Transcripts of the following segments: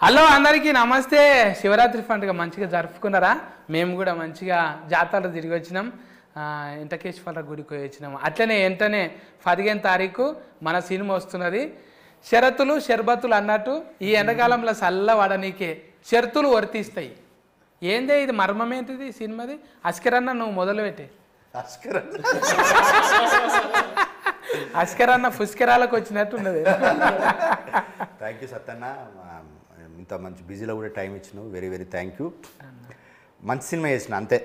Hello అందరికీ నమస్తే. శివరాత్రి పండుగ మంచిగా జరుపుకున్నారా? మేము కూడా మంచిగా జాతరలు తిరిగి వచ్చినాం. వెంకటేశ్వర గుడికి పోయి వచ్చినాము. అట్లనే వెంటనే 15 తారీఖు మన సినిమా వస్తున్నది. షరతులు షర్బతులు అన్నట్టు ఈ ఎండాకాలంలో చల్ల వాడనీకే షరతులు వర్తిస్తాయి. ఏందే ఇది మర్మం ఏంటిది సినిమాది? అస్కరన్న నువ్వు మొదలుపెట్టే. అస్కరన్న పుష్కరాలకు వచ్చినట్టు ఉన్నది. థ్యాంక్ యూ సత్తన్న, ఇంత మంచి బిజీలో కూడా టైం ఇచ్చినావు. Very very thank you. మంచి సినిమా చేసిన అంతే.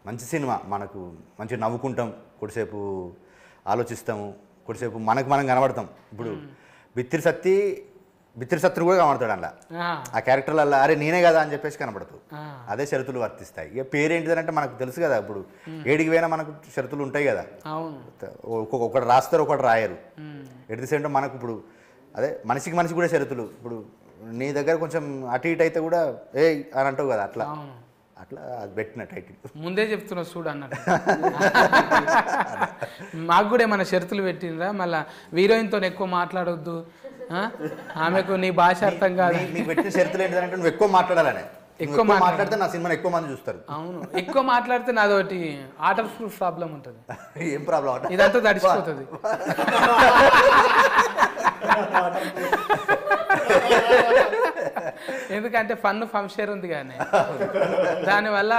మంచి సినిమా, మనకు మంచిగా నవ్వుకుంటాం, కొద్దిసేపు ఆలోచిస్తాము, కొద్దిసేపు మనకు మనం కనబడతాం. ఇప్పుడు బిత్తిరి సత్తుని కూడా కనబడతాడు అలా, ఆ క్యారెక్టర్లలో అరే నేనే కదా అని చెప్పేసి కనబడతావు. అదే షరతులు వర్తిస్తాయి. ఇక పేరేంటిదంటే మనకు తెలుసు కదా, ఇప్పుడు ఏడికి పోయినా మనకు షరతులు ఉంటాయి కదా. ఒకటి రాస్తారు, ఒకటి రాయరు. ఎట్ ది సేమ్ టైం మనకు ఇప్పుడు అదే మనిషికి కూడా షరతులు. ఇప్పుడు నీ దగ్గర కొంచెం అటు ఇటు అయితే కూడా ఏ అని అంటావు కదా, అట్లా అట్లా అది పెట్టిన టైటిల్ ముందే చెప్తున్నావు చూడు అన్నట్టు. మాకు కూడా ఏమైనా షరతులు పెట్టినరా? మళ్ళీ హీరోయిన్తో ఎక్కువ మాట్లాడొద్దు, ఆమెకు నీ భాష అర్థం కాదు. నీకు పెట్టిన షరతులు ఏంటంటే నువ్వు ఎక్కువ మాట్లాడాలనే. ఎక్కువ మాట్లాడితే నా సినిమాని ఎక్కువ మంది చూస్తారు. అవును, ఎక్కువ మాట్లాడితే నాదొకటి ఆటర్ ప్రూఫ్ ప్రాబ్లం ఉంటుంది. ఏం ప్రాబ్లం? ఇదంతా తడిచిపోతుంది. ఎందుకంటే ఫన్ ఫంక్షన్ ఉంది కానీ దానివల్ల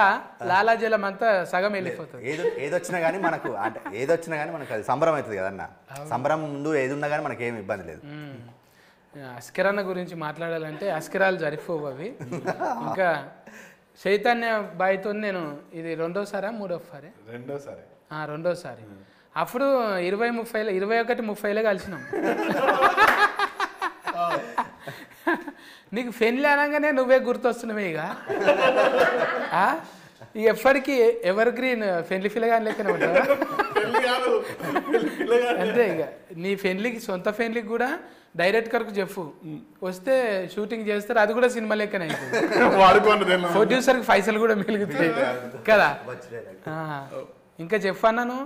లాలాజలం అంతా సగం వెళ్ళిపోతుంది. ఏదొచ్చినా కానీ మనకు అంటే ఏదొచ్చినా కానీ మనకు అది సంబరం అవుతుంది కదన్న. సంబరం ముందు ఏది ఉన్నా కానీ మనకి ఏమి ఇబ్బంది లేదు. అస్కరన్న గురించి మాట్లాడాలంటే అస్కరాలు జరిపోవు అవి. ఇంకా చైతన్య బాయ్తో నేను ఇది రెండోసారి అప్పుడు 21-30 కలిసినాం. నీకు పెళ్ళి అనగానే నువ్వే గుర్తొస్తున్నావే. ఇక ఎప్పటికీ ఎవర్ గ్రీన్ పెళ్లి పిల్లగాని లెక్కనే ఉంటావా? అంతే. ఇక నీ పెళ్లికి సొంత పెళ్లికి కూడా డైరెక్టర్కు చెప్పు, వస్తే షూటింగ్ చేస్తారు, అది కూడా సినిమా లెక్కనే అవుతుంది. ప్రొడ్యూసర్కి పైసలు కూడా మిగులుతాయి కదా. ఇంకా చెప్పన్నాను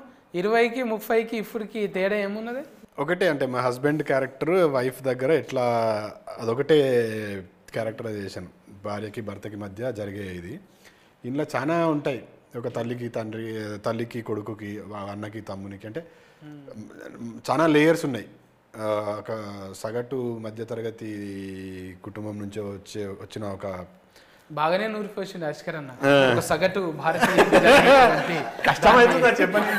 20-30కి ఇప్పటికి తేడా ఏమున్నది? ఒకటే అంటే మా హస్బెండ్ క్యారెక్టర్ వైఫ్ దగ్గర ఎట్లా అదొకటే క్యారెక్టరైజేషన్. భార్యకి భర్తకి మధ్య జరిగే ఇది. ఇందులో చాలా ఉంటాయి. ఒక తల్లికి తండ్రి, తల్లికి కొడుకుకి, అన్నకి తమ్మునికి, అంటే చాలా లేయర్స్ ఉన్నాయి. ఒక సగటు మధ్యతరగతి కుటుంబం నుంచి వచ్చిన ఒక బాగానే నూరిపోయింది అస్కర్ అన్న. ఒక సగటు భారతీయ కష్టమైతుందా చెప్పండి.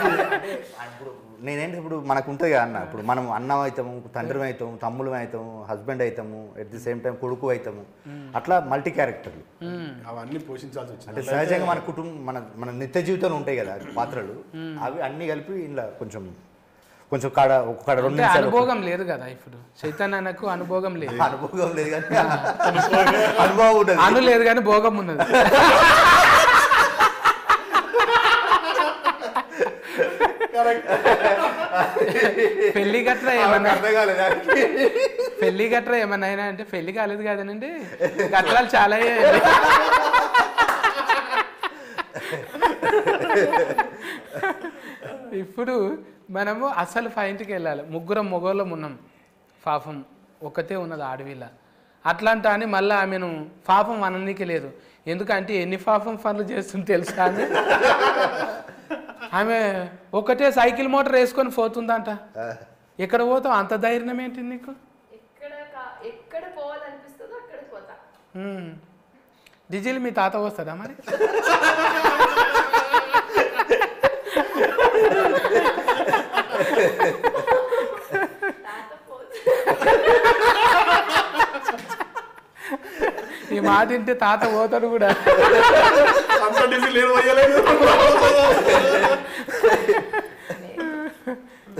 నేనేంటి ఇప్పుడు మనకు ఉంటుంది కదా అన్న, ఇప్పుడు మనం అన్నం అవుతాము, తండ్రి అవుతాము, తమ్ముళ్ళు అవుతాము, హస్బెండ్ అవుతాము, ఎట్ ది సేమ్ టైం కొడుకు అవుతాము. అట్లా మల్టీ క్యారెక్టర్లు అవన్నీ పోషించాల్సి వచ్చింది. అంటే సహజంగా మన కుటుంబం మన నిత్య జీవితంలో ఉంటాయి కదా పాత్రలు, అవి అన్ని కలిపి ఇలా కొంచెం కాడ 2 నిమిషాలు. అనుభవం లేదు కదా ఇప్పుడు చైతన్యకు, అనుభవం లేదు. అనుభవం లేదు కానీ అనుభవం ఉంటుంది. అను లేదు కానీ భోగం ఉన్నది. పెళ్లి గట్రా ఏమన్నా అయినా అంటే పెళ్లి కాలేదు కదనండి, గట్రాలు చాలా. ఇప్పుడు మనము అసలు పాయింట్కి వెళ్ళాలి. ముగ్గురం మొగోళ్ళం ఉన్నాం, పాపం ఒక్కతే ఉన్నది ఆడవిల్ల. అట్లాంటి అని మళ్ళీ ఆమెను పాపం అననీకి లేదు. ఎందుకంటే ఎన్ని పాపం పనులు చేస్తుంది తెలుసా అని. ఆమె ఒకటే సైకిల్ మోటార్ వేసుకొని పోతుందంట. ఎక్కడ పోతావు? అంత ధైర్యం ఏంటి నీకు? డీజిల్ మీ తాత వస్తుందా మరి? ఈ మాట వింటే తాత పోతాడు కూడా.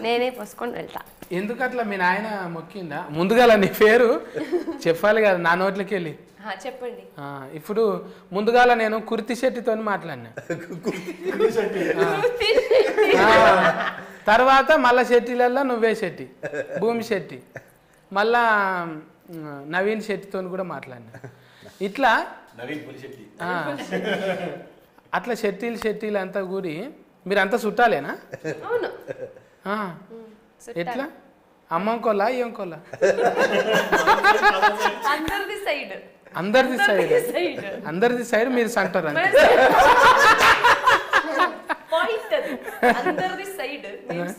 నేనే పోసుకొని వెళ్తా. ఎందుకట్లా మీ నాయన మొక్కిందా? ముందుగా నీ పేరు చెప్పాలి కదా నా నోట్లకి వెళ్ళి. చెప్పండి. ఇప్పుడు ముందుగాల నేను కుర్తి శెట్టితో మాట్లాడినా, తర్వాత మళ్ళా శెట్టిలల్లో నువ్వే శెట్టి, భూమి శెట్టి, మళ్ళా నవీన్ శెట్టితో కూడా మాట్లాడినా. ఇట్లా అట్లా శెట్టీలు అంతా కూడి మీరంతా చుట్టాలేనా? ఎట్లా? అమ్మంకోలా ఏంకోలా? అందరిది సైడ్. అందరిది సైడ్ సైడ్ అందరిది సైడ్ మీరు సెంటర్ అంతే పాయింట్ అది అందరిది సైడ్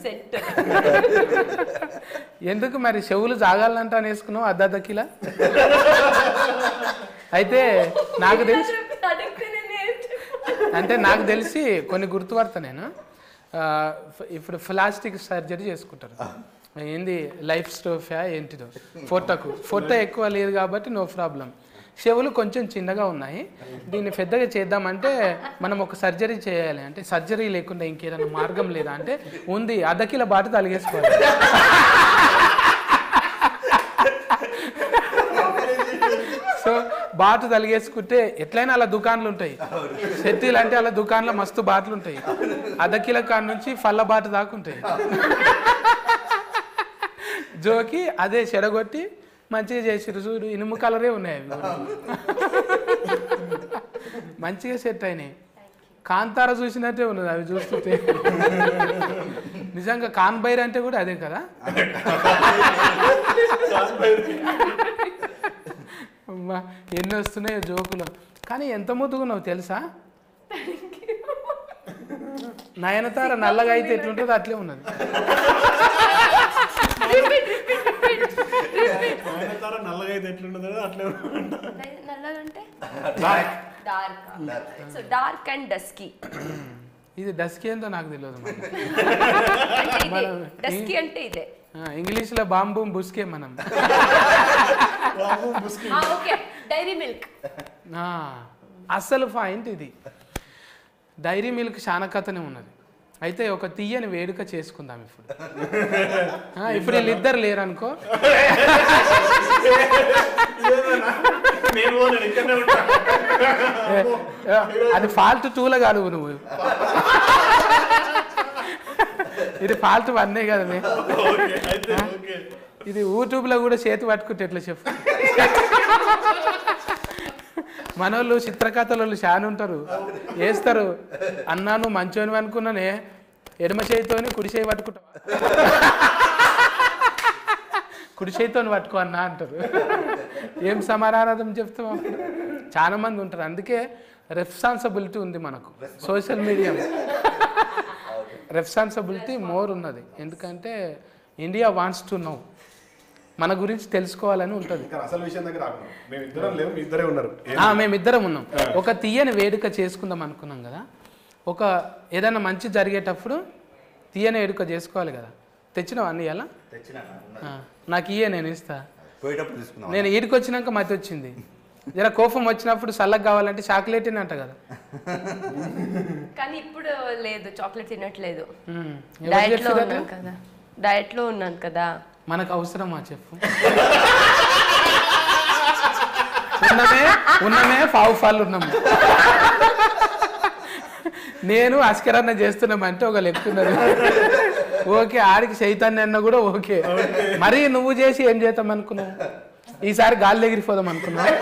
సెంటర్ ఎందుకు మరి చెవులు జాగాలంటే అని వేసుకున్నావు అద్దకిలా అయితే నాకు తెలిసి అంటే నాకు తెలిసి కొన్ని గుర్తుపడతా నేను ఇప్పుడు ప్లాస్టిక్ సర్జరీ చేసుకుంటారు ఏంది లైఫ్ స్టోఫా ఏంటిదో ఫోటో ఎక్కువ లేదు కాబట్టి నో ప్రాబ్లం చెవులు కొంచెం చిన్నగా ఉన్నాయి దీన్ని పెద్దగా చేద్దామంటే మనం ఒక సర్జరీ చేయాలి అంటే సర్జరీ లేకుండా ఇంకేదైనా మార్గం లేదా అంటే ఉంది అద్దకిల బాట తలిగేసుకోవాలి సో బాటు తలిగేసుకుంటే ఎట్లయినా అలా దుకాన్లు ఉంటాయి సెట్టీలు అంటే అలా దుకాన్లో మస్తు బాటలు ఉంటాయి అద్దకిల కాడ నుంచి ఫల్ల బాట దాకా ఉంటాయి జోకి అదే చెడగొట్టి మంచిగా చేసిరు చూడు ఇనుము కలరే ఉన్నాయి అవి మంచిగా సెట్ అయినాయి కాంతార చూసినట్టే ఉన్నది అవి చూస్తుంటే నిజంగా కాన్బైర్ అంటే కూడా అదే కదా అమ్మా ఎన్ని వస్తున్నాయో జోకులు కానీ ఎంత ముద్దుగున్నావు తెలుసా నయనతార నల్లగా అయితే ఎట్లుంటుందో అట్లే ఉన్నది నల్లగా అయితే ఎట్లుంటుందో అట్లే నల్లగంటే dark so dark and dusky ఇది డస్కీ ఏందో నాకు తెలియదు డస్కీ అంటే ఇదే ఇంగ్లీష్లో బాంబు బుస్కే మనం ఓకే డైరీ మిల్క్ అసలు పాయింట్ ఇది డైరీ మిల్క్ చాలా కథనే ఉన్నది అయితే ఒక తీయని వేడుక చేసుకుందాం ఇప్పుడు వీళ్ళిద్దరు లేరనుకో అది ఫాల్ట్ 2లో కాదు నువ్వు ఇది ఫాల్ట్ 1 కదా మే ఇది యూట్యూబ్లో కూడా చేతి పట్టుకుంటే ఎట్లా చెప్పు మనోళ్ళు చిత్రకథలు చాలా ఉంటారు వేస్తారు అన్నా నువ్వు మంచోని అనుకున్నానే ఎడమ చేతితోని కుడి చేయి పట్టుకుంటావు కుడి చేతితోని పట్టుకో అన్నా అంటారు ఏం సమాధానం చెప్తాం అప్పుడు చాలా మంది ఉంటారు అందుకే రెస్పాన్సిబిలిటీ ఉంది మనకు సోషల్ మీడియా రెస్పాన్సిబిలిటీ మోర్ ఉన్నది ఎందుకంటే ఇండియా వాంట్స్ టు నో మన గురించి తెలుసుకోవాలని ఉంటుంది అసలు విషయం దగ్గర మేమిద్దరే ఉన్నారు మేమిద్దరం ఉన్నాం ఒక తీయని వేడుక చేసుకుందాం అనుకున్నాం కదా ఒక ఏదైనా మంచి జరిగేటప్పుడు తీయని వేడుక చేసుకోవాలి కదా తెచ్చినావు అన్ని ఎలా నాకు ఇయ్యే నేను ఇస్తా నేను ఈడికి వచ్చినాక మతి వచ్చింది జర కోపం వచ్చినప్పుడు చల్లగా కావాలంటే చాక్లెట్ అంట కదా కానీ ఇప్పుడు లేదు చాక్లెట్ తినట్లేదు డయట్ లో ఉన్నాను కదా మనకు అవసరమా చెప్పు ఉన్నమే పావు ఫాల్ ఉన్నాము నేను అస్కరన్న చేస్తున్నామంటే ఒక లెక్క ఉన్నది ఓకే ఆడికి చైతన్య అన్న కూడా ఓకే మరి నువ్వు చేసి ఏం చేద్దాం అనుకున్నావు ఈసారి గాలి ఎగిరిపోదాం అనుకున్నావు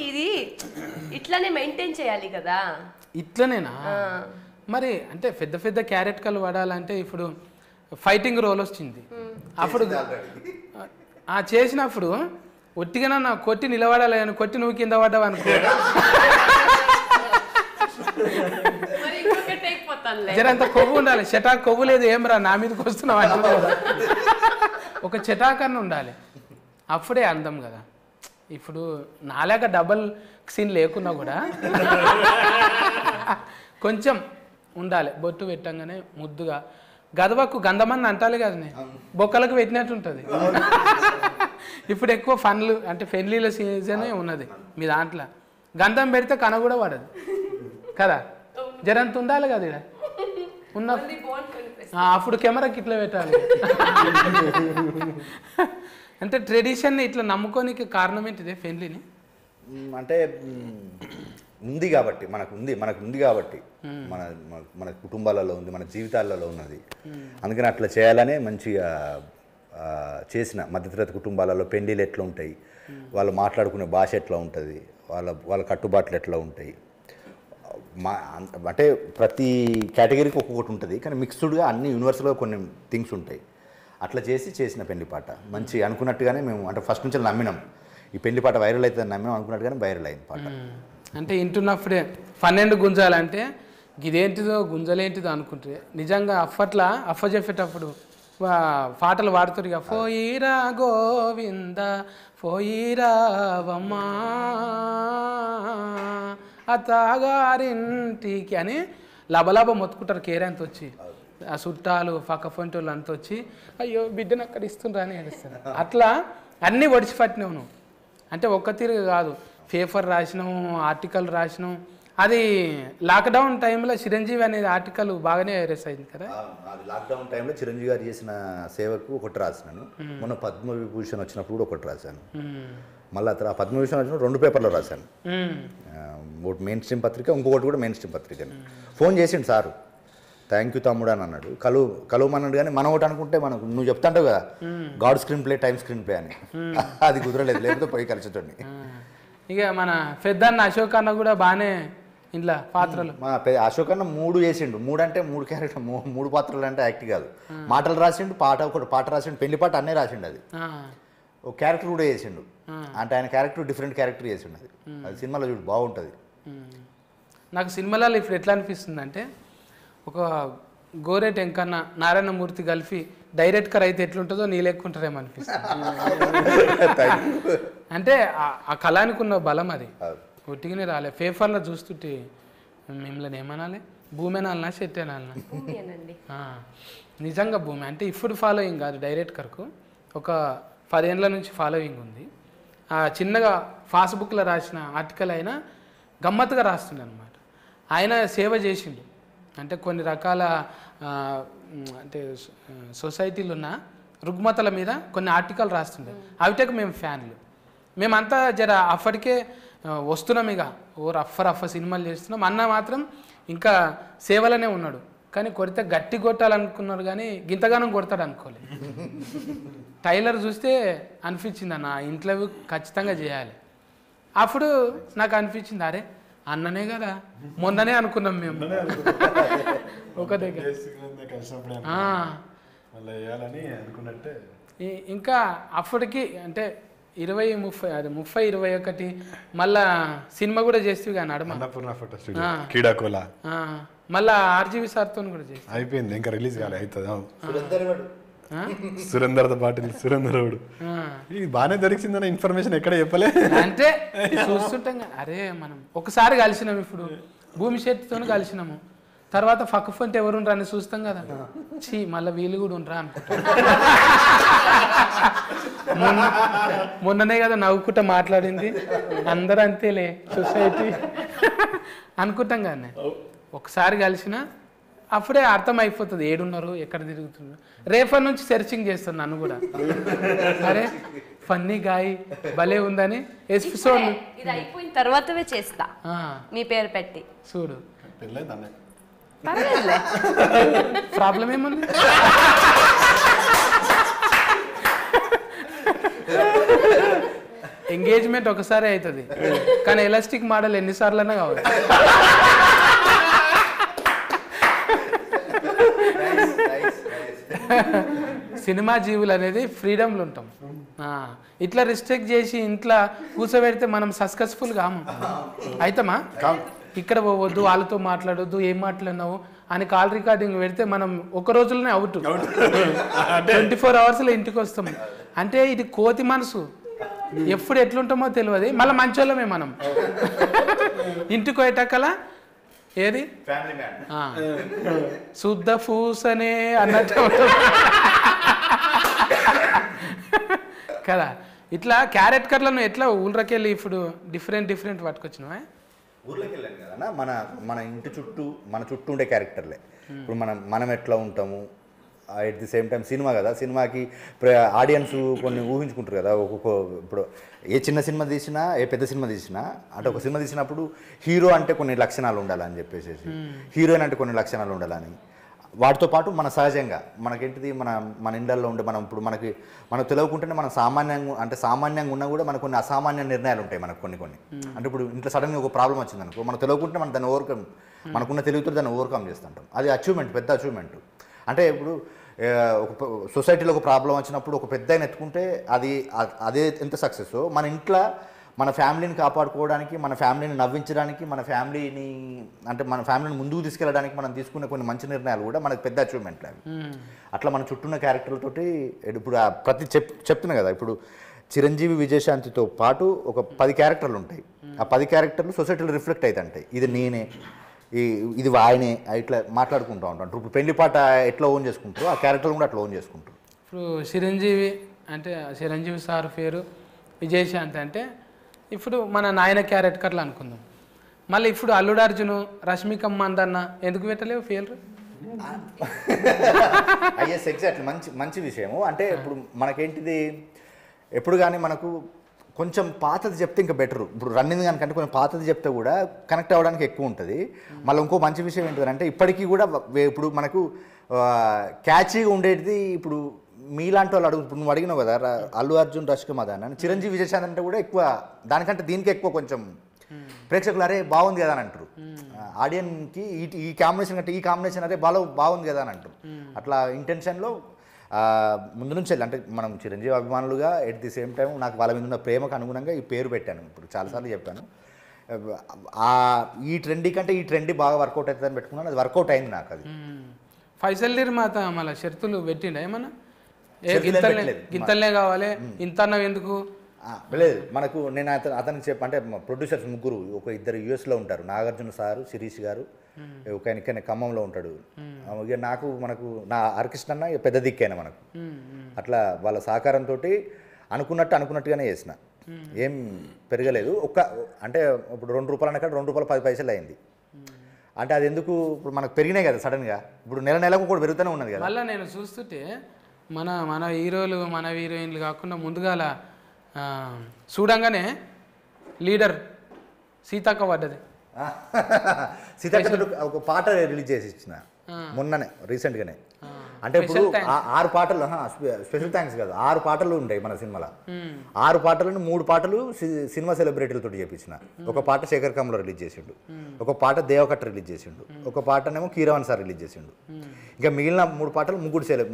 ఇది ఇట్లానే మెయింటైన్ చేయాలి కదా ఇట్లనేనా మరి అంటే పెద్ద పెద్ద క్యారెట్ కలు వాడాలంటే ఇప్పుడు ఫైటింగ్ రోల్ వచ్చింది అప్పుడు చేసినప్పుడు ఒట్టిగా నా కొట్టి నిలబడాలి అని కొట్టి నువ్వు కింద పడ్డావు అనుకో జరంత కొవ్వు ఉండాలి చెటాక్ కొవ్వు లేదు ఏం రా నా మీదకి వస్తున్నావు అంటున్నావు కదా ఒక చెటాకన్న ఉండాలి అప్పుడే అందం కదా ఇప్పుడు నాలాగా డబల్ సీన్ లేకున్నా కూడా కొంచెం ఉండాలి బొట్టు పెట్టంగానే ముద్దుగా గదవకు గంధమని అంటాలి కదా బొక్కలకు పెట్టినట్టు ఉంటుంది ఇప్పుడు ఎక్కువ ఫన్లు అంటే పెళ్లిళ్ళ సీజనే ఉన్నది మీ దాంట్లో గంధం పెడితే కన కూడా పడదు కదా జరంత ఉండాలి కదా ఇక్కడ ఉన్న అప్పుడు కెమెరాకి ఇట్లా పెట్టాలి అంటే ట్రెడిషన్ ఇట్లా నమ్ముకోనికి కారణం ఏంటిదే పెళ్లిని అంటే ఉంది కాబట్టి మనకు ఉంది కాబట్టి మన మన కుటుంబాలలో ఉంది మన జీవితాలలో ఉన్నది అందుకని అట్లా చేయాలనే మంచిగా చేసిన మధ్యతరగతి కుటుంబాలలో పెళ్లిళ్ళు ఎట్లా ఉంటాయి వాళ్ళు మాట్లాడుకునే భాష ఎట్లా ఉంటుంది వాళ్ళ కట్టుబాట్లు ఎట్లా ఉంటాయి అంటే ప్రతి కేటగిరీకి ఒక్కొక్కటి ఉంటుంది కానీ మిక్స్డ్గా అన్ని యూనివర్సల్గా కొన్ని థింగ్స్ ఉంటాయి అట్లా చేసిన పెళ్లి పాట మంచి అనుకున్నట్టుగానే మేము అంటే ఫస్ట్ నుంచి నమ్మినాం ఈ పెళ్లి పాట వైరల్ అవుతుందని నమ్మినాం అనుకున్నట్టుగానే వైరల్ అయింది పాట. అంటే వింటున్నప్పుడే 12 గుంజాలంటే ఇదేంటిదో గుంజలేంటిదో అనుకుంటే నిజంగా అప్పట్లో అఫ్ఫ చెప్పేటప్పుడు పాటలు పాడుతారు ఇక పోయిరా గోవింద పోయిరావమ్మా అత్తగారింటికి అని లబలబ మొత్తుకుంటారు కేరంత వచ్చి ఆ చుట్టాలు పక్క పొంటోళ్ళు అంత వచ్చి అయ్యో బిడ్డను అక్కడ ఇస్తుండ్రా అని ఏడుస్తారు. అట్లా అన్నీ ఒడిచిపట్టినావు నువ్వు. అంటే ఒక్క తీరుగా కాదు, పేపర్ రాసినాము, ఆర్టికల్ రాసినాం. అది లాక్డౌన్ టైంలో చిరంజీవి అనేది ఆర్టికల్ బాగానే వైరస్ అయింది కదా. అది లాక్డౌన్ టైంలో చిరంజీవి గారు చేసిన సేవకు ఒకటి రాసినాను. మొన్న పద్మవిభూషణ్ వచ్చినప్పుడు కూడా ఒకటి రాశాను. మళ్ళీ ఆ పద్మవిభూషణ్ వచ్చినప్పుడు 2 పేపర్లు రాశాను. ఒకటి మెయిన్ స్ట్రీమ్ పత్రిక, ఇంకొకటి కూడా మెయిన్ స్ట్రీమ్ పత్రికని. ఫోన్ చేసిండు సారు, థ్యాంక్ యూ తమ్ముడు అని అన్నాడు. కలువమన్నాడు. కానీ మనం ఒకటి అనుకుంటే మనకు నువ్వు చెప్తాంటావు కదా God screen play time screen play అని, అది కుదరలేదు, లేకపోతే పోయి కలిసేటోడిని. ఇక మన పెద్దన్న అశోక్ అన్న కూడా బాగానే ఇంట్లో పాత్రలు. మా అశోక్ అన్న 3 చేసిండు. 3 అంటే 3 క్యారెక్టర్, 3 పాత్రలు అంటే యాక్ట్ కాదు. మాటలు రాసిండు, ఒకటి పాట రాసిండు, పెళ్లి పాట అన్నీ రాసిండు. అది ఒక క్యారెక్టర్ కూడా చేసిండు. అంటే ఆయన క్యారెక్టర్ డిఫరెంట్ క్యారెక్టర్ చేసిండు. అది సినిమాలో చూడు బాగుంటుంది. నాకు సినిమాలలో ఇప్పుడు ఎట్లా అనిపిస్తుంది అంటే ఒక గోరెట్ ఎంకన్న నారాయణమూర్తి కలిపి డైరెక్ట్గా అయితే ఎట్లుంటుందో నీ లెక్కుంటారేమో అనిపిస్తుంది. అంటే ఆ కళానికి ఉన్న బలం అది ఒట్టిగానే రాలే. పేపర్లో చూస్తుంటే మిమ్మల్ని ఏమనాలి, భూమి అనాలనా చెట్టు అనాలనా? నిజంగా భూమి అంటే ఇప్పుడు ఫాలోయింగ్ కాదు, డైరెక్టర్కు ఒక 10 ఏళ్ళ నుంచి ఫాలోయింగ్ ఉంది. ఆ చిన్నగా ఫాస్బుక్లో రాసిన ఆర్టికల్ అయినా గమ్మత్తుగా రాస్తుండే అనమాట. ఆయన సేవ చేసిండు. అంటే కొన్ని రకాల అంటే సొసైటీలు ఉన్న రుగ్మతల మీద కొన్ని ఆర్టికల్ రాస్తుండే. అవిటకు మేము ఫ్యాన్లు. మేమంతా జర అప్పటికే వస్తున్నాం, ఇక రఫ్ సినిమాలు చేస్తున్నాం. అన్న మాత్రం ఇంకా సేవలోనే ఉన్నాడు. కానీ కొడితే గట్టి కొట్టాలనుకున్నాడు, కానీ గింతగానం కొడతాడు అనుకోలేదు. టైలర్ చూస్తే అనిపించింది అన్న ఇంటర్వ్యూ ఖచ్చితంగా చేయాలి. అప్పుడు నాకు అనిపించింది అరే అన్ననే కదా, మొన్ననే అనుకున్నాం మేము ఒక దగ్గర. ఇంకా అప్పటికి అంటే 20-30-21 మళ్ళా సినిమా కూడా చేస్తూ కానీ అడమ మళ్ళా RGV సార్తో కూడా చేసి అయిపోయింది, ఇంకా రిలీజ్ కాలే. అవుతుంది సురేందర్ పాటిల్, సురేందరుడు ఇది బాగానే దొరికిందన్న ఇన్ఫర్మేషన్ ఎక్కడ చెప్పలే. అంటే చూస్తుంటాం అరే మనం ఒకసారి కలిసినాం, ఇప్పుడు భూమి శెట్టితో కలిసినాము, తర్వాత పక్క ఫంటే ఎవరు ఉండరా అని చూస్తాం కదా, చీ మళ్ళీ వీళ్ళు కూడా ఉండరా అనుకుంటా. మొన్ననే కదా నవ్వుకుంటా మాట్లాడింది, అందరూ అంతేలే సొసైటీ అనుకుంటాం కానీ ఒకసారి కలిసిన అప్పుడే అర్థం అయిపోతుంది ఏడున్నారు, ఎక్కడ తిరుగుతున్నారు. రేపటి నుంచి సెర్చింగ్ చేస్తాను నన్ను కూడా, అరే ఫన్నీ గాయ్ భలే ఉందని. ఎపిసోడ్ ఇది అయిపోయిన తర్వాతవే చేస్తా మీ పేరు పెట్టి చూడు. పర్వాలేదులే, ప్రాబ్లం ఏముంది. ఎంగేజ్మెంట్ ఒకసారి అవుతుంది, కానీ ఎలాస్టిక్ మోడల్ ఎన్నిసార్లైనా కావచ్చు. సినిమా జీవులు అనేది ఫ్రీడమ్లో ఉంటాం. ఇట్లా రిస్ట్రిక్ట్ చేసి ఇంట్లో కూర్చోబెడితే మనం సక్సెస్ఫుల్ కాము. అవుతామా? ఇక్కడ పోవద్దు, వాళ్ళతో మాట్లాడొద్దు, ఏం మాట్లాడినావు అని కాల్ రికార్డింగ్ పెడితే మనం ఒక రోజులోనే అవుట్, 24 అవర్స్లో ఇంటికి వస్తాం. అంటే ఇది కోతి మనసు, ఎప్పుడు ఎట్లుంటామో తెలియదు. మళ్ళీ మంచోళ్ళమే మనం. ఇంటికి పోయేటక్కల ఏది శుద్ధ పూసనే అన్నట్టు కదా. ఇట్లా క్యారెక్టర్లను ఎట్లా ఊళ్ళకెళ్ళి ఇప్పుడు డిఫరెంట్ పట్టుకొచ్చినావా? ఊర్లోకి వెళ్ళాను కదా మన ఇంటి చుట్టూ మన చుట్టూ ఉండే క్యారెక్టర్లే. ఇప్పుడు మనం ఎట్లా ఉంటాము, at the same time cinema కదా, సినిమాకి ఆడియన్స్ కొన్ని ఊహించుకుంటారు కదా. ఇప్పుడు ఏ చిన్న సినిమా తీసినా, ఏ పెద్ద సినిమా తీసినా, అంటే ఒక సినిమా తీసినప్పుడు హీరో అంటే కొన్ని లక్షణాలు ఉండాలని చెప్పేసి, హీరోయిన్ అంటే కొన్ని లక్షణాలు ఉండాలని, వాటితో పాటు మన సహజంగా మనకేంటిది మన ఇండ్లలో ఉండే ఇప్పుడు మనకు తెలియకుంటేనే మనం సామాన్యంగా ఉన్నా కూడా మనకు కొన్ని అసామాన్య నిర్ణయాలు ఉంటాయి మనకు కొన్ని. అంటే ఇప్పుడు ఇంట్లో సడన్గా ఒక ప్రాబ్లం వచ్చింది అనుకో, మనం తెలియకుంటే మనం దాన్ని మనకున్న తెలివితో దాన్ని ఓవర్కమ్ చేస్తుంటాం. అది అచీవ్మెంట్, పెద్ద అచీవ్మెంట్. అంటే ఇప్పుడు ఒక సొసైటీలో ఒక ప్రాబ్లం వచ్చినప్పుడు ఒక పెద్ద ఆయన ఎత్తుకుంటే అదే ఎంత సక్సెస్ మన ఇంట్లో మన ఫ్యామిలీని కాపాడుకోవడానికి, మన ఫ్యామిలీని నవ్వించడానికి, మన ఫ్యామిలీని ముందుకు తీసుకెళ్ళడానికి మనం తీసుకునే కొన్ని మంచి నిర్ణయాలు కూడా మనకు పెద్ద అచీవ్మెంట్లు అవి. అట్లా మన చుట్టూన్న క్యారెక్టర్లతోటి ఇప్పుడు ప్రతి చెప్తున్నా కదా, ఇప్పుడు చిరంజీవి విజయశాంతితో పాటు ఒక 10 క్యారెక్టర్లు ఉంటాయి. ఆ 10 క్యారెక్టర్లు సొసైటీలో రిఫ్లెక్ట్ అవుతాయి. ఇది నేనే, ఇది ఆయనే, ఇట్లా మాట్లాడుకుంటూ ఉంటాం. ఇప్పుడు పెళ్లి పాట ఎట్లా ఓన్ చేసుకుంటారో ఆ క్యారెక్టర్లు కూడా అట్లా ఓన్ చేసుకుంటారు. ఇప్పుడు చిరంజీవి అంటే చిరంజీవి సార్ పేరు విజయశాంతి అంటే ఇప్పుడు మన నాయన క్యారెక్టర్లు అనుకుందాం. మళ్ళీ ఇప్పుడు అల్లుడు అర్జును, రష్మిక మందన్న ఎందుకు పెట్టలేవు పేర్లు? ఐఎస్ ఎగ్జాక్ట్లీ మంచి విషయము. అంటే ఇప్పుడు మనకేంటిది, ఎప్పుడు కానీ మనకు కొంచెం పాతది చెప్తే ఇంకా బెటరు. ఇప్పుడు రన్నింగ్ కనుకంటే కొంచెం పాతది చెప్తే కూడా కనెక్ట్ అవ్వడానికి ఎక్కువ ఉంటుంది. మళ్ళీ ఇంకో మంచి విషయం ఏంటంటే ఇప్పటికీ కూడా ఇప్పుడు మనకు క్యాచీగా ఉండేది. ఇప్పుడు మీలాంటి వాళ్ళు ఇప్పుడు నువ్వు అడిగినావు కదా, అల్లు అర్జున్, రష్మిక మందన్న, చిరంజీవి విజయశాంతి అంటే కూడా ఎక్కువ దానికంటే దీనికి ఎక్కువ కొంచెం ప్రేక్షకులు అరే బాగుంది కదా అని అంటారు. ఆడియన్కి ఈ కాంబినేషన్ కంటే ఈ కాంబినేషన్ అరే బాగుంది కదా అని అంటారు. అట్లా ఇంటెన్షన్లో ముందు నుంచి అంటే మనం చిరంజీవి అభిమానులుగా ఎట్ ది సేమ్ టైం నాకు వాళ్ళ మీద ఉన్న ప్రేమకు అనుగుణంగా ఈ పేరు పెట్టాను. ఇప్పుడు చాలాసార్లు చెప్పాను, ఈ ట్రెండీ కంటే ఈ ట్రెండీ బాగా వర్కౌట్ అవుతుందని పెట్టుకున్నాను. అది వర్కౌట్ అయింది నాకు. అది ఫైసల్ నిర్మాత మళ్ళీ షరతులు పెట్టిండ ఏమన్నా, గింతలనే కావాలి ఇంత అన్నవి ఎందుకు లేదు. మనకు నేను అతనికి అంటే ప్రొడ్యూసర్స్ ముగ్గురు, ఇద్దరు యూఎస్లో ఉంటారు, నాగార్జున సారు, శిరీష్ గారు, ఒక ఆయన ఇక్కడ ఖమ్మంలో ఉంటాడు. ఇక మనకు నా హరికృష్ణ అన్న పెద్ద దిక్కైనా మనకు. అట్లా వాళ్ళ సహకారంతో అనుకున్నట్టుగానే చేసిన, ఏం పెరగలేదు. అంటే ఇప్పుడు ₹2 అన్నక్కడ ₹2.10 అయింది. అంటే అది ఎందుకు, ఇప్పుడు మనకు పెరిగినాయి కదా సడన్గా. ఇప్పుడు నెలకు కూడా పెరుగుతూనే ఉన్నది కదా. మళ్ళీ నేను చూస్తుంటే మన హీరోలు, మన హీరోయిన్లు కాకుండా ముందుగాల చూడంగానే లీడర్ సీతక్క పడ్డది. సీతక్క ఒక పాట రిలీజ్ చేసి ఇచ్చిన మొన్ననే రీసెంట్గానే. అంటే ఇప్పుడు 6 పాటలు, స్పెషల్ థ్యాంక్స్ కాదు, 6 పాటలు ఉంటాయి మన సినిమాలో. 6 పాటలను 3 పాటలు సినిమా సెలబ్రిటీలతో చేపించిన. ఒక పాట శేఖర్ కమ్లో రిలీజ్ చేసిండు, ఒక పాట దేవకట్ట రిలీజ్ చేసిండు, ఒక పాటనేమో కీరవాణి సార్ రిలీజ్ చేసిండు. ఇంకా మిగిలిన 3 పాటలు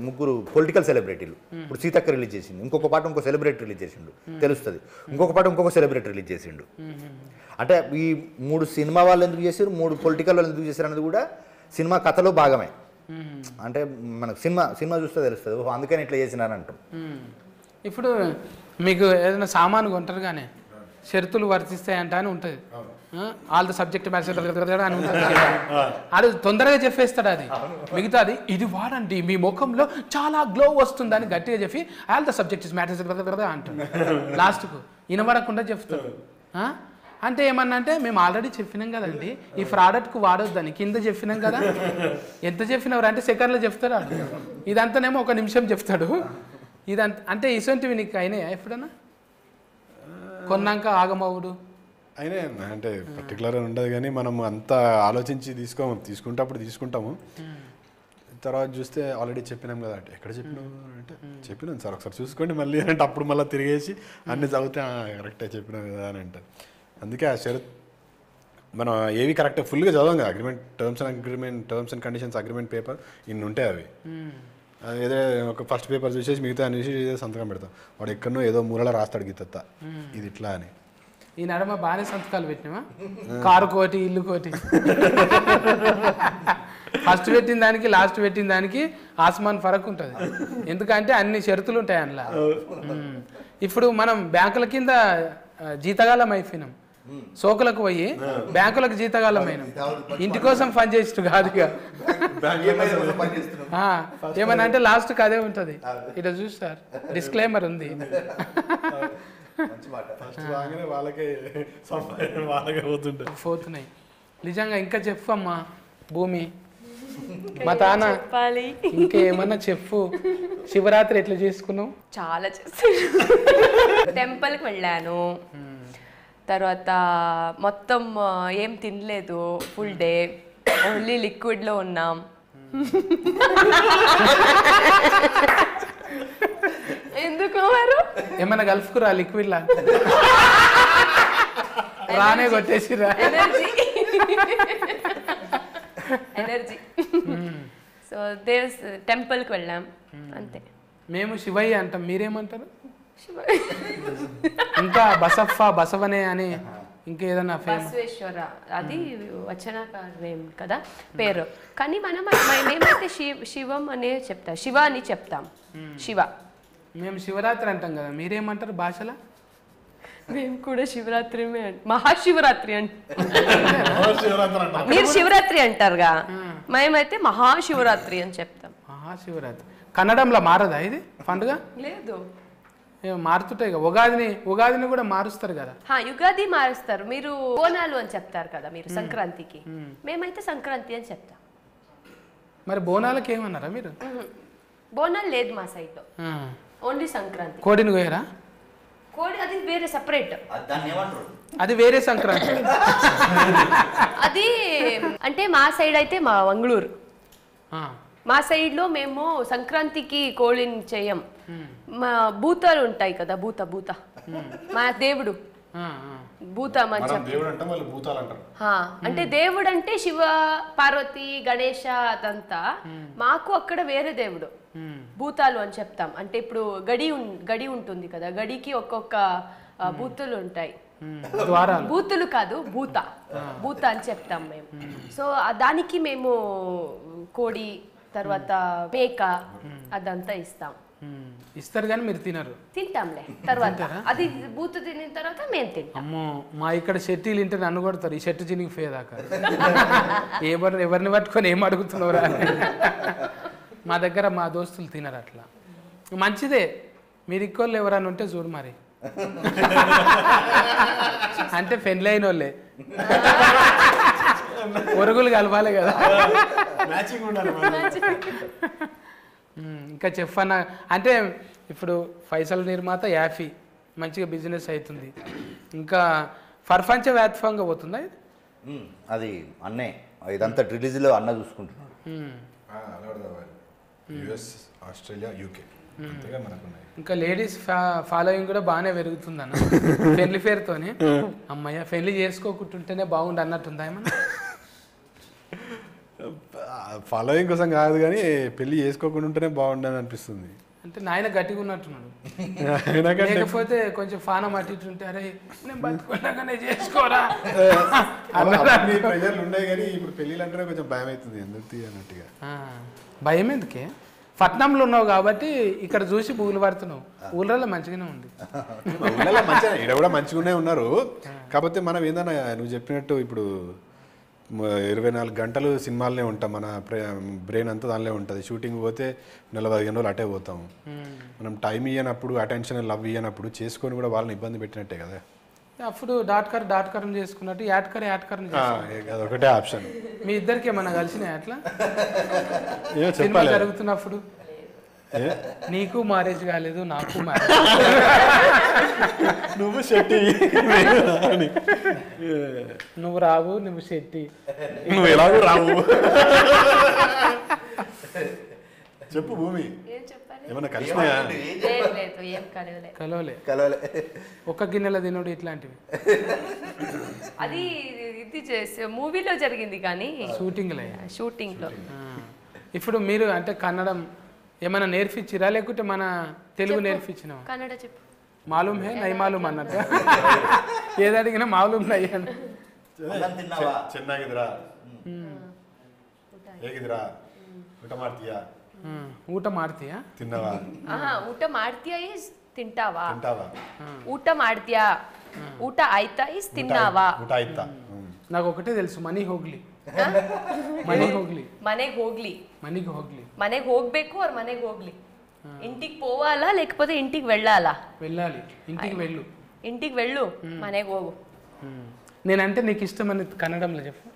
ముగ్గురు పొలిటికల్ సెలబ్రిటీలు. ఇప్పుడు సీతక్క రిలీజ్ చేసిండు, ఇంకొక పాట ఇంకో సెలబ్రిటీ రిలీజ్ చేసిండు, తెలుస్తుంది. ఇంకొక పాట ఇంకొక సెలబ్రిటీ రిలీజ్ చేసిండు. అంటే ఈ 3 సినిమా వాళ్ళు ఎందుకు చేశారు, 3 పొలిటికల్ వాళ్ళు ఎందుకు చేశారు అనేది కూడా సినిమా కథలో భాగమే. అంటే మనకు సినిమా చూస్తే తెలుస్తుంది, అందుకని ఇట్లా చేసినారంటాం. ఇప్పుడు మీకు ఏదైనా సామాను కొంటారు కానీ షరతులు వర్తిస్తాయంట అని ఉంటుంది. ఆల్ ద సబ్జెక్ట్ మ్యాటర్ అని ఉంటుంది. అది తొందరగా చెప్పేస్తాడు. అది మిగతాది ఇది వాడండి మీ ముఖంలో చాలా గ్లో వస్తుందని గట్టిగా చెప్పి ఆల్ ద సబ్జెక్ట్ మ్యాటర్ అంటాడు. లాస్ట్కు వినబడకుండా చెప్తాడు. అంటే ఏమన్నా అంటే మేము ఆల్రెడీ చెప్పినాం కదండి ఈ ప్రోడక్ట్కు వాడొద్దని, కింద చెప్పినాం కదా. ఎంత చెప్పినవారు అంటే సెకండ్లో చెప్తాడు. ఇదంతానేమో 1 నిమిషం చెప్తాడు. ఇదంతా అంటే ఇసొంటివి నీకు అయినాయా ఎప్పుడన్నా? కొన్నాక ఆగమవుడు అయినా అంటే పర్టికులర్గా ఉండదు, కానీ మనం అంత ఆలోచించి తీసుకుంటప్పుడు తీసుకుంటాము. తర్వాత చూస్తే ఆల్రెడీ చెప్పినాం కదా అంటే ఎక్కడ చెప్పినాము అంటే చెప్పినాం సార్ ఒకసారి చూసుకోండి మళ్ళీ అంటే అప్పుడు మళ్ళీ తిరిగేసి అన్ని చదివితే కరెక్టే చెప్పినాం కదా అని అంటారు. అందుకే ఆ షరత్ మనం ఏవి కరెక్ట్ ఫుల్గా చదవం కదా. Terms and conditions agreement paper ఇన్ని ఉంటాయి. అవి ఏదో ఒక ఫస్ట్ పేపర్ చూసేసి మిగతా అనేసి సంతకం పెడతాం. వాడు ఎక్కడనో ఏదో మూలలో రాస్తాడు గీతత్త ఇది ఇట్లా అని. ఈ నడమ బాగానే సంతకాలు పెట్టినామా, కారు కోటి ఇల్లు కోటి. ఫస్ట్ పెట్టిన దానికి లాస్ట్ పెట్టిన దానికి ఆస్మాన్ ఫరక్ ఉంటుంది. ఎందుకంటే అన్ని షరతులు ఉంటాయి అందులో. ఇప్పుడు మనం బ్యాంకుల కింద జీతగాలం అయిపోయినాం, సోకులకు పోయి బ్యాంకులకు జీతగాలమైనాం. ఇంటి కోసం పని చేసినట్టు కాదుగా. ఏమన్నా అంటే లాస్ట్కి అదే ఉంటుంది. ఇట్లా చూస్తారు డిస్క్లైమర్ ఉంది. పోతున్నాయి నిజంగా. ఇంకా చెప్పు అమ్మా భూమి, మా తాన ఇంకేమన్నా చెప్పు. శివరాత్రి ఎట్లా చేసుకున్నావు? చాలా చేస్తాను. టెంపుల్కి వెళ్ళాను, తర్వాత మొత్తం ఏం తినలేదు, ఫుల్ డే ఓన్లీ లిక్విడ్లో ఉన్నాం. ఎందుకు వారు ఏమన్నా కలుపుకురా లిక్విడ్ లా? రానే కొట్టేసిరా ఎనర్జీ. సో టెంపుల్కి వెళ్ళాం, అంతే. మేము శివయ్య అంటాం, మీరేమంటారు? శివ ఇంకా బసవనే అని ఇంకేదన్నా ఫేమస్? బసవేశ్వర అది వచనకారం కదా పేరు, కానీ మనం మేమైతే శివం అనే చెప్తాం, శివ అని చెప్తాం. శివ. మేము శివరాత్రి అంటాం కదా, మీరేమంటారు భాషలో? మేము కూడా శివరాత్రి మహాశివరాత్రి మీరు శివరాత్రి అంటారుగా, మేమైతే మహాశివరాత్రి అని చెప్తాం. మహాశివరాత్రి కన్నడంలో మారదా ఇది పండుగ? లేదు, మారుతుంటాయి కదా. ఉగాదిని కూడా మారుస్తారు కదా. యుగాది మారుస్తారు, మీరు బోనాలు అని చెప్తారు కదా మీరు సంక్రాంతికి, మేమైతే సంక్రాంతి అని చెప్తాం. మరి బోనాలకి ఏమన్నారా మీరు? బోనాలు లేదు మా సైడ్ లో, ఓన్లీ సంక్రాంతి. కోడిని కోయరా? కోడి అది వేరే సపరేట్, అది వేరే సంక్రాంతి. అది అంటే మా సైడ్ అయితే మా మంగళూరు, మా సైడ్ లో మేము సంక్రాంతికి కోడిని చేయం. మా భూతాలు ఉంటాయి కదా, భూత మా దేవుడు భూతం అని అంటే దేవుడు అంటే శివ పార్వతి గణేష అదంతా, మాకు అక్కడ వేరే దేవుడు భూతాలు అని చెప్తాం. అంటే ఇప్పుడు గడి ఉంటుంది కదా, గడికి ఒక్కొక్క బూతులు ఉంటాయి. బూతులు కాదు, భూత అని చెప్తాం మేము. సో దానికి మేము కోడి తర్వాత మేక అదంతా ఇస్తారు కానీ మీరు తినరు? తింటాంలే తర్వాత, అది బూతు తినిన తర్వాత మేము తింటాం. అమ్మో, మా ఇక్కడ షెట్టీలు ఇంటే నన్ను కొడతారు, ఈ షెట్టు చినిగి పోయేదాకా. ఎవరిని పట్టుకొని ఏం అడుగుతున్నారా? మా దగ్గర మా దోస్తులు తినరు అట్లా. మంచిదే, మీరు ఇక్కోళ్ళు ఎవరైనా ఉంటే చూడు మరి. అంటే పెళ్ళి అయిన వాళ్ళే, ఒరుగులు కలవాలి కదా. ఇంకా చెప్పన్న అంటే ఇప్పుడు ఫైసల్ నిర్మాత యాఫీ మంచిగా బిజినెస్ అవుతుంది, ఇంకా ప్రపంచ వ్యాప్తంగా పోతుందా ఇది? అది అన్నే ఇదంతా రిలీజ్లో అన్న చూసుకుంటున్నాడు. ఆస్ట్రేలియా, యూకే ఇంకా లేడీస్ ఫాలోయింగ్ కూడా బాగానే పెరుగుతుంది అన్న పెళ్లి పేరుతోనే. అమ్మయ్య పెళ్లి చేసుకోకుంటుంటేనే బాగుండు అన్నట్టుందా ఏమన్నా? ఫాలోయింగ్ కోసం కాదు కానీ పెళ్లి చేసుకోకుండా ఉంటేనే బాగుండని అనిపిస్తుంది. అంటే నాయన గట్టిగా ఉన్నట్టున్నాడు, లేకపోతే కొంచెం ఫానం అట్టింటుంటే అరే నేను బతుకున్నాగానే చేసుకోరా ప్రజలు ఉన్నాయి. కానీ ఇప్పుడు పెళ్ళిళ్ళు అంటేనే కొంచెం భయం అవుతుంది ఎందుకు అన్నట్టుగా. భయం ఎందుకే? పట్నంలో ఉన్నావు కాబట్టి ఇక్కడ చూసి బూగులు పడుతున్నావు, ఊళ్ళలో మంచిగానే ఉంది. ఊళ్ళలో మంచిగా ఇక్కడ కూడా మంచిగానే ఉన్నారు. కాకపోతే మనం ఏందన్నా నువ్వు చెప్పినట్టు ఇప్పుడు 24 గంటలు సినిమాలనే ఉంటాం, మన బ్రెయిన్ అంతా దానిలో ఉంటుంది. షూటింగ్ పోతే 40 రోజులు అటే పోతాం. మనం టైం ఇవ్వనప్పుడు, అటెన్షన్ లవ్ ఇవ్వనప్పుడు చేసుకొని కూడా వాళ్ళని ఇబ్బంది పెట్టినట్టే కదా. అప్పుడు డాట్కర్ చేసుకున్నట్టు యాట్కర్ అదొకటే ఆప్షన్. మీ ఇద్దరికి ఏమన్నా కలిసినాయి అట్లా సినిమా జరుగుతున్నప్పుడు? నీకు మ్యారేజ్ కాలేదు, నాకు మ్యారేజ్. నువ్వు శెట్టి, నువ్వు రావు, నువ్వు శెట్టి, నువ్వు ఎలాగో రావు. చెప్పు భూమి, ఏమన్నా కలిసినాయా? కలవలే. ఒక్క గిన్నెల తినుడు ఇట్లాంటివి అది ఇది చేసే మూవీలో జరిగింది కానీ షూటింగ్లో. ఇప్పుడు మీరు అంటే కన్నడం ఏమైనా నేర్పించిరా లేకుంటే మన తెలుగు నేర్పించినా? కన్నడ చెప్పు. మాలూమ్ హే నై మాలూమ్ అన్నట్టు ఏది అడిగినా మాలూమ్ నై అని. ಚೆನ್ನಾಗಿದ್ರಾ, ಹೇಗಿದ್ರಾ, ಊಟ ಮಾಡ್ತೀಯಾ, ಊಟ ಮಾಡ್ತೀಯಾ, ತಿನ್ನವಾ, ಊಟ ಮಾಡ್ತೀಯಾ ಇಸ್ ತಿಂಟಾವಾ, ಊಟ ಮಾಡ್ತೀಯಾ, ಊಟ ಆಯ್ತಾ ಇಸ್ ತಿನ್ನಾವಾ, ಊಟ ಆಯ್ತಾ. నాకు ఒకటే తెలుసు, మనీ హోగ్ಲಿ. ಮನೆಗೆ ಹೋಗ್ಬೇಕು ಅವ್ರ ಮನೆಗೆ ಹೋಗ್ಲಿ. ఇంటికి పోవాలా లేకపోతే ఇంటికి వెళ్ళాలా? వెళ్ళాలి. ఇంటికి వెళ్ళు, మನೆಗೆ ಹೋಗು. నేనంటే నీకు ఇష్టమని కన్నడంలో చెప్పు.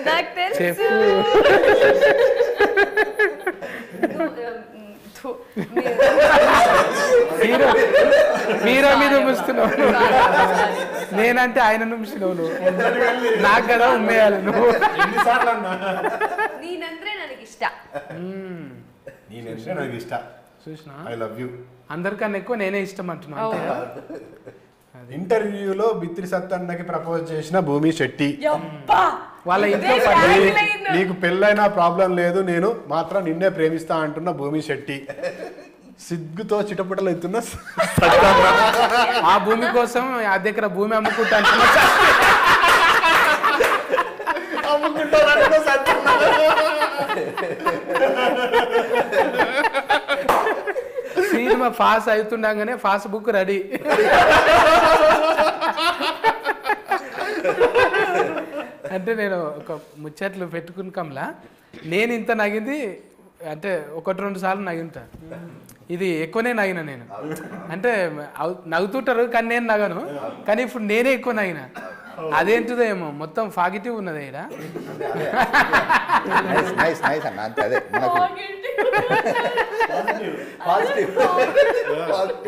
నాకు తెలుసు. మీరా మీద ముస్తున్నావు, నేనంటే ఆయన నుంచినావు నువ్వు. నాకు కదా ఉమ్మేయాలి నువ్వు. ನೀನಂದ್ರೆ ನನಗೆ ಇಷ್ಟ. ನೀನಂದ್ರೆ ನನಗೆ ಇಷ್ಟ. చూసినా, ఐ లవ్ యూ. అందరికన్నా ఎక్కువ నేనే ఇష్టం అంటున్నా. ఇంటర్వ్యూలో బిత్రి సత్తన్నకి ప్రపోజ్ చేసిన భూమి శెట్టి. వాళ్ళ ఇంట్లో పడ్డాయి. నీకు పెళ్ళైనా ప్రాబ్లం లేదు, నేను మాత్రం నిన్నే ప్రేమిస్తా అంటున్న భూమి శెట్టి, సిగ్గుతో చిటపటలు ఎత్తున్న ఆ భూమి కోసం అద్దె ఎకరా భూమి అమ్ముకుంటా సినిమా పాస్ అవుతుండగానే పాస్ బుక్ రెడీ. అంటే నేను ఒక ముచ్చట్లు పెట్టుకున్నాంలా, నేను ఇంత నగింది అంటే 1-2 సార్లు నగింటా. ఇది ఎక్కువనే నగిన నేను, అంటే నవ్వుతుంటారు కానీ నేను నగను, కానీ ఇప్పుడు నేనే ఎక్కువ నగిన. అదేంటిదో ఏమో మొత్తం పాజిటివ్ ఉన్నది ఇక్కడ.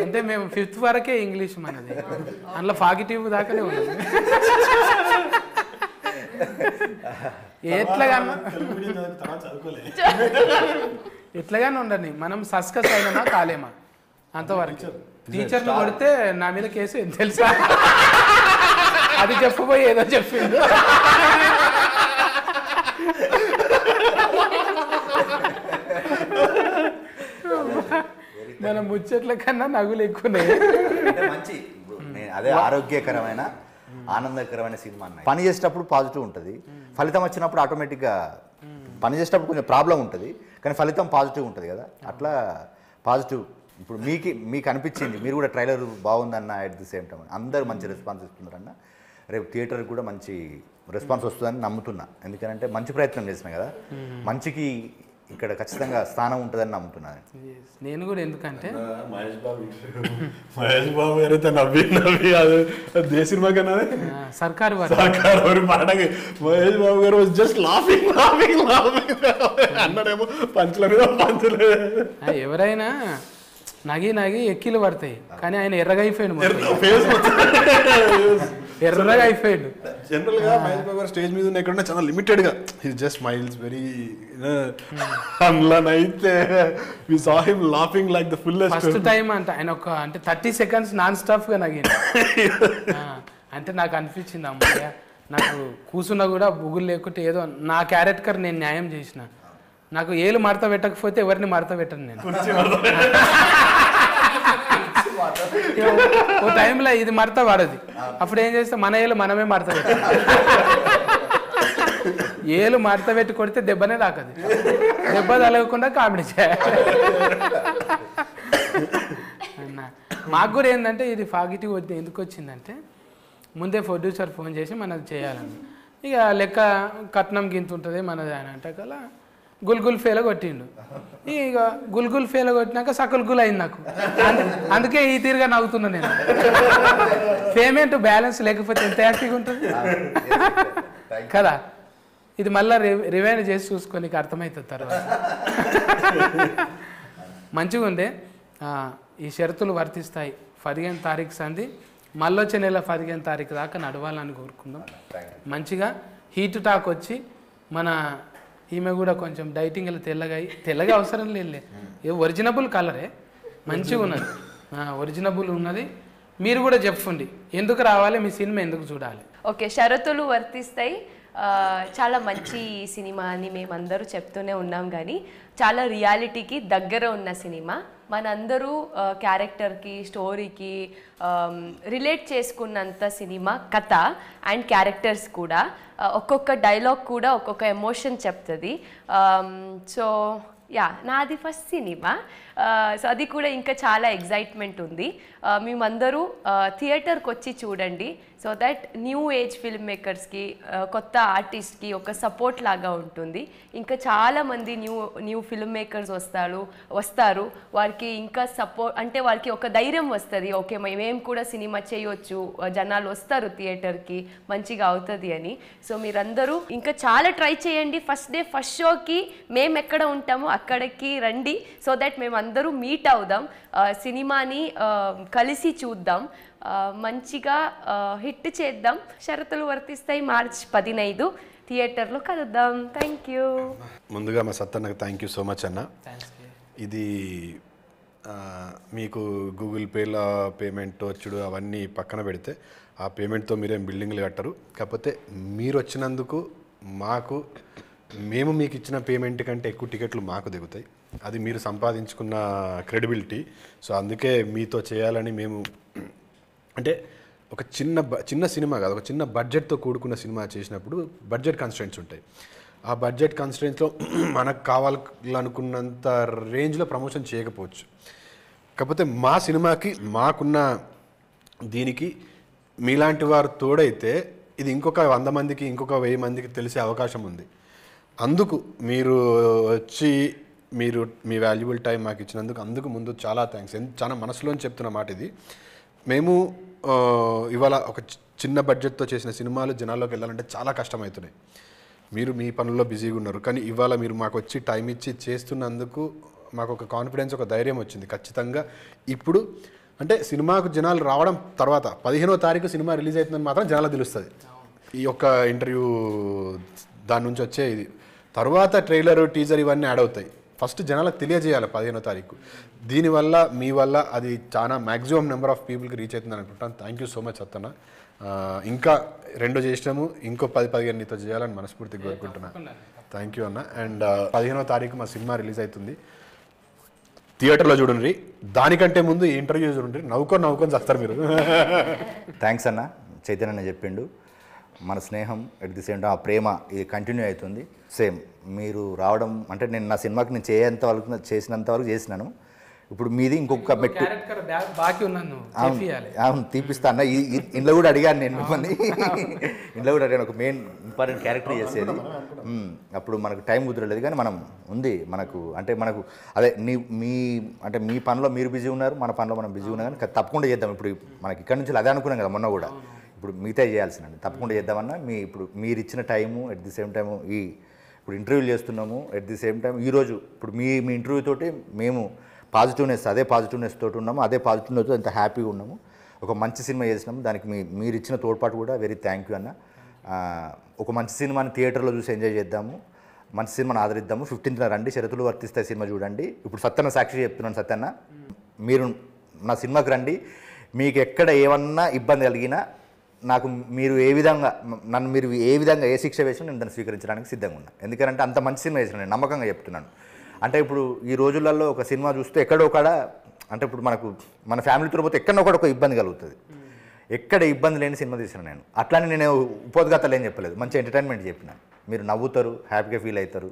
అంటే మేము 5th వరకే ఇంగ్లీష్ మనది, అందులో పాజిటివ్ దాకానే ఉన్నది. ఎట్లాగానే ఉండని, మనం సస్కస్ అయినామా కాలేమా అంతవరకు. టీచర్లు కొడితే నా మీద కేసు ఏం తెలుసా, అది చెప్పబోయి ఏదో చెప్పింది. మన ముచ్చట్ల కన్నా నగులు ఎక్కువనే. మంచి అదే ఆరోగ్యకరమైన ఆనందకరమైన సినిమా అన్న. పని చేసేటప్పుడు పాజిటివ్ ఉంటుంది, ఫలితం వచ్చినప్పుడు ఆటోమేటిక్గా పని చేసేటప్పుడు కొంచెం ప్రాబ్లం ఉంటుంది, కానీ ఫలితం పాజిటివ్ ఉంటుంది కదా, అట్లా పాజిటివ్. ఇప్పుడు మీకు అనిపించింది, మీరు కూడా ట్రైలర్ బాగుందన్న, అట్ ది సేమ్ టైం అందరూ మంచి రెస్పాన్స్ ఇస్తున్నారన్న. రేపు థియేటర్కి కూడా మంచి రెస్పాన్స్ వస్తుందని నమ్ముతున్నా, ఎందుకంటే మంచి ప్రయత్నం చేసిన కదా, మంచికి ఇక్కడ ఖచ్చితంగా స్థానం ఉంటుందని నమ్ముతున్నాను నేను కూడా. ఎందుకంటే మహేష్ బాబు గారైతే నవ్వి అది దే సినిమా కన్నా సర్కారు పాటకి మహేష్ బాబు గారు జస్ట్ లాఫింగ్ అన్నాడేమో, పంచుల మీద పంచులు. ఎవరైనా నగి ఎక్కిలు పడతాయి, కానీ ఆయన ఎర్రగా అయిపోయాడు, ఎర్రగా అయిపోయాడు. జనరల్ గా మహేష్ బాబు గారు స్టేజ్ మీద ఉన్న ఎక్కడ చాలా లిమిటెడ్ గా, హి జస్ట్ స్మైల్స్ వెరీ. అయితే we saw him laughing like the fullest. First time అంటే ఆయన ఒక అంటే 30 seconds నాన్ స్టాప్ గా నగింది. అంటే నాకు అనిపించింది, అమ్మయ్య నాకు కూర్చున్నా కూడా బుగులు లేకుంటే ఏదో నా క్యారెక్టర్ నేను న్యాయం చేసిన. నాకు ఏలు మడత పెట్టకపోతే ఎవరిని మడత పెట్టను నేను. ఓ టైంలో ఇది మడత పడది, అప్పుడు ఏం చేస్తే మన ఏలు మనమే మడత పెట్టాలి. ఏలు మడత పెట్టి కొడితే దెబ్బనే తాకది, దెబ్బ తలగకుండా కామెడీ చేయాలి. మాకు కూడా ఏంటంటే ఇది పాజిటివ్ ఎందుకు వచ్చిందంటే, ముందే ప్రొడ్యూసర్ ఫోన్ చేసి మనది చేయాలని, ఇక లెక్క కట్నం గింత ఉంటుంది మనది అని అంటే కలా గుల్గుల్ ఫేల కొట్టిండు. ఇక గుల్గుల్ ఫేల కొట్టినాక సకుల్ గుల్ అయింది నాకు. అందుకే ఈ తీరుగా నవ్వుతున్నా నేను. పేమెంట్ బ్యాలెన్స్ లేకపోతే ఎంత హ్యాపీగా ఉంటుంది కదా. ఇది మళ్ళీ రివైండ్ చేసి చూసుకొని నీకు అర్థమవుతుంది తర్వాత. మంచిగా ఉండే. ఈ షరతులు వర్తిస్తాయి. 15 తారీఖు సంది, మళ్ళీ వచ్చే నెల 15 తారీఖు దాకా నడవాలని కోరుకుందాం. మంచిగా హీట్ టాక్ వచ్చి మన ఈమె కూడా కొంచెం డైటింగ్లో తెల్లగా అవసరం లేదులే, ఒరిజినబుల్ కలరే మంచిగా ఉన్నది, ఒరిజినబుల్ ఉన్నది. మీరు కూడా చెప్పండి ఎందుకు రావాలి, మీ సినిమా ఎందుకు చూడాలి. ఓకే, షరతులు వర్తిస్తాయి. చాలా మంచి సినిమా అని మేమందరూ చెప్తూనే ఉన్నాం, కానీ చాలా రియాలిటీకి దగ్గర ఉన్న సినిమా. మనందరూ క్యారెక్టర్కి, స్టోరీకి రిలేట్ చేసుకున్నంత సినిమా కథ అండ్ క్యారెక్టర్స్ కూడా. ఒక్కొక్క డైలాగ్ కూడా ఒక్కొక్క ఎమోషన్ చెప్తుంది. సో నాది ఫస్ట్ సినిమా, సో అది కూడా ఇంకా చాలా ఎగ్జైట్మెంట్ ఉంది. మేమందరూ థియేటర్కి వచ్చి చూడండి, so that new age film మేకర్స్కి, కొత్త ఆర్టిస్ట్కి ఒక సపోర్ట్ లాగా ఉంటుంది. ఇంకా చాలామంది న్యూ ఫిల్మ్ మేకర్స్ వస్తారు, వారికి ఇంకా సపోర్ట్ అంటే వారికి ఒక ధైర్యం వస్తుంది, ఓకే మేము కూడా సినిమా చేయొచ్చు, జనాలు వస్తారు థియేటర్కి, మంచిగా అవుతుంది అని. సో మీరందరూ ఇంకా చాలా ట్రై చేయండి. ఫస్ట్ డే ఫస్ట్ షోకి మేము ఎక్కడ ఉంటామో అక్కడికి రండి, సో దట్ మేము అందరూ మీట్ అవుదాం, సినిమాని కలిసి చూద్దాం, మంచిగా హిట్ చేద్దాం. షరతులు వర్తిస్తాయి. మార్చ్ 15 థియేటర్లో కలుద్దాం. Thank you. ముందుగా మా సత్తన్నకు థ్యాంక్ యూ సో మచ్ అన్న. ఇది మీకు గూగుల్ పేలో పేమెంట్ వచ్చుడు అవన్నీ పక్కన పెడితే, ఆ పేమెంట్తో మీరేం బిల్డింగ్లు కట్టరు, కాకపోతే మీరు వచ్చినందుకు మేము మీకు ఇచ్చిన పేమెంట్ కంటే ఎక్కువ టికెట్లు మాకు దిగుతాయి. అది మీరు సంపాదించుకున్న క్రెడిబిలిటీ. సో అందుకే మీతో చేయాలని మేము, అంటే ఒక చిన్న సినిమా కాదు, ఒక చిన్న బడ్జెట్తో కూడుకున్న సినిమా చేసినప్పుడు బడ్జెట్ కన్స్ట్రెంట్స్ ఉంటాయి. ఆ బడ్జెట్ కన్స్ట్రెంట్స్లో మనకు కావాలనుకున్నంత రేంజ్లో ప్రమోషన్ చేయకపోవచ్చు. కాకపోతే మా సినిమాకి మాకున్న దీనికి మీలాంటి వారు తోడైతే ఇది ఇంకొక 100 మందికి, ఇంకొక 1000 మందికి తెలిసే అవకాశం ఉంది. అందుకు మీరు వచ్చి మీరు మీ వాల్యుబుల్ టైం మాకు ఇచ్చినందుకు అందుకు ముందు చాలా థ్యాంక్స్. చాలా మనసులోని చెప్తున్న మాట ఇది. మేము ఇవాళ ఒక చిన్న బడ్జెట్తో చేసిన సినిమాలు జనాల్లోకి వెళ్ళాలంటే చాలా కష్టమవుతున్నాయి. మీరు మీ పనుల్లో బిజీగా ఉన్నారు, కానీ ఇవాళ మీరు మాకు వచ్చి టైం ఇచ్చి చేస్తున్నందుకు మాకు ఒక కాన్ఫిడెన్స్, ఒక ధైర్యం వచ్చింది. ఖచ్చితంగా ఇప్పుడు అంటే సినిమాకు జనాలు రావడం తర్వాత 15వ తారీఖు సినిమా రిలీజ్ అవుతుందని మాత్రం జనాలకు తెలుస్తుంది. ఈ యొక్క ఇంటర్వ్యూ దాని నుంచి వచ్చే ఇది తర్వాత ట్రైలర్, టీజర్ ఇవన్నీ యాడ్ అవుతాయి. ఫస్ట్ జనాలకు తెలియజేయాలి 15వ తారీఖు. దీనివల్ల మీ వల్ల అది చాలా మ్యాక్సిమం నెంబర్ ఆఫ్ పీపుల్కి రీచ్ అవుతుందని అనుకుంటాను. Thank you so much Sattanna. ఇంకా 2 చేసినాము, ఇంకో 10-15 నీతో చేయాలని మనస్ఫూర్తిగా కోరుకుంటున్నాను. థ్యాంక్ యూ అన్న. అండ్ 15వ తారీఖు మా సినిమా రిలీజ్ అవుతుంది. థియేటర్లో చూడండి. దానికంటే ముందు ఈ ఇంటర్వ్యూ చూడండి. నవ్వుకొని చేస్తారు మీరు. థ్యాంక్స్ అన్న. చైతన్య చెప్పిండు, మన స్నేహం ఎట్ ది సేమ్ టైం ఆ ప్రేమ ఇది కంటిన్యూ అవుతుంది. సేమ్ మీరు రావడం అంటే నేను నా సినిమాకి నేను చేసినంత వరకు చేసినాను. ఇప్పుడు మీది ఇంకొక మెట్టు. బాకీ ఉన్నాను. అవును, తీపిస్తా అన్న. ఇంట్లో కూడా అడిగాను నేను మిమ్మల్ని. ఇంట్లో కూడా అడిగాను, ఒక మెయిన్ ఇంపార్టెంట్ క్యారెక్టర్ చేసేది. అప్పుడు మనకు టైం కుదరలేదు, కానీ మనం ఉంది మనకు. అంటే మనకు అదే మీ పనిలో మీరు బిజీ ఉన్నారు, మన పనిలో మనం బిజీ ఉన్నాం. కానీ తప్పకుండా చేద్దాం. ఇప్పుడు మనకి ఇక్కడ నుంచి అదే అనుకున్నాం కదా మొన్న కూడా. ఇప్పుడు మిగతా చేయాల్సిందండి, తప్పకుండా చేద్దామన్నా. ఇప్పుడు మీరు ఇచ్చిన time at the same time ఇప్పుడు ఇంటర్వ్యూలు చేస్తున్నాము. ఎట్ ది సేమ్ టైం ఈరోజు ఇప్పుడు మీ ఇంటర్వ్యూ తోటి మేము అదే పాజిటివ్నెస్ తోటి ఉన్నాము, అదే పాజిటివ్నెస్ ఎంత హ్యాపీగా ఉన్నాము. ఒక మంచి సినిమా చేసినాము, దానికి మీరు ఇచ్చిన తోడ్పాటు కూడా వెరీ థ్యాంక్ యూ అన్న. ఒక మంచి సినిమాని థియేటర్లో చూసి ఎంజాయ్ చేద్దాము, మంచి సినిమాని ఆదరిద్దాము. 15న రండి, షరతులు వర్తిస్తాయి సినిమా చూడండి. ఇప్పుడు సత్యన్న సాక్షి చెప్తున్నాను, సత్యన్న మీరు నా సినిమాకి రండి. మీకు ఎక్కడ ఏమన్నా ఇబ్బంది కలిగినా నాకు మీరు ఏ విధంగా ఏ శిక్ష వేసినా నేను దాన్ని స్వీకరించడానికి సిద్ధంగా ఉన్నా. ఎందుకంటే అంత మంచి సినిమా చేసిన నేను నమ్మకంగా చెప్తున్నాను. అంటే ఇప్పుడు ఈ రోజులలో ఒక సినిమా చూస్తే ఎక్కడో అంటే ఇప్పుడు మన ఫ్యామిలీతో పోతే ఎక్కడో ఒక ఇబ్బంది కలుగుతుంది. ఎక్కడ ఇబ్బంది లేని సినిమా తీసిన నేను. అట్లానే నేను ఉపోద్ఘాతాలు ఏం చెప్పలేదు, మంచి ఎంటర్టైన్మెంట్ చెప్పిన. మీరు నవ్వుతారు, హ్యాపీగా ఫీల్ అవుతారు,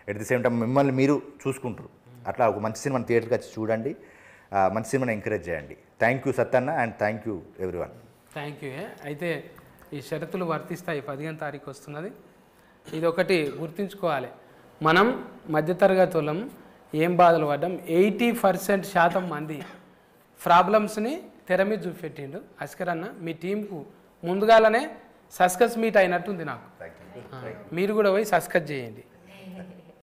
ఎట్ ది సేమ్ టైం మిమ్మల్ని మీరు చూసుకుంటారు. అట్లా ఒక మంచి సినిమాని థియేటర్కి వచ్చి చూడండి, మంచి సినిమాని ఎంకరేజ్ చేయండి. Thank you Sattanna and thank you everyone. Thank you. అయితే ఈ షరతులు వర్తిస్తాయి, 15వ తారీఖు వస్తున్నది. ఇది ఒకటి గుర్తుంచుకోవాలి. మనం మధ్యతరగతి వాళ్ళం ఏం బాధలు పడ్డాం. 80% మంది ప్రాబ్లమ్స్ని తెర మీద చూపెట్టిండు అస్కర్ అన్న. మీ టీంకు ముందుగానే సస్కస్ మీట్ అయినట్టుంది నాకు. మీరు కూడా పోయి సస్కస్ చేయండి.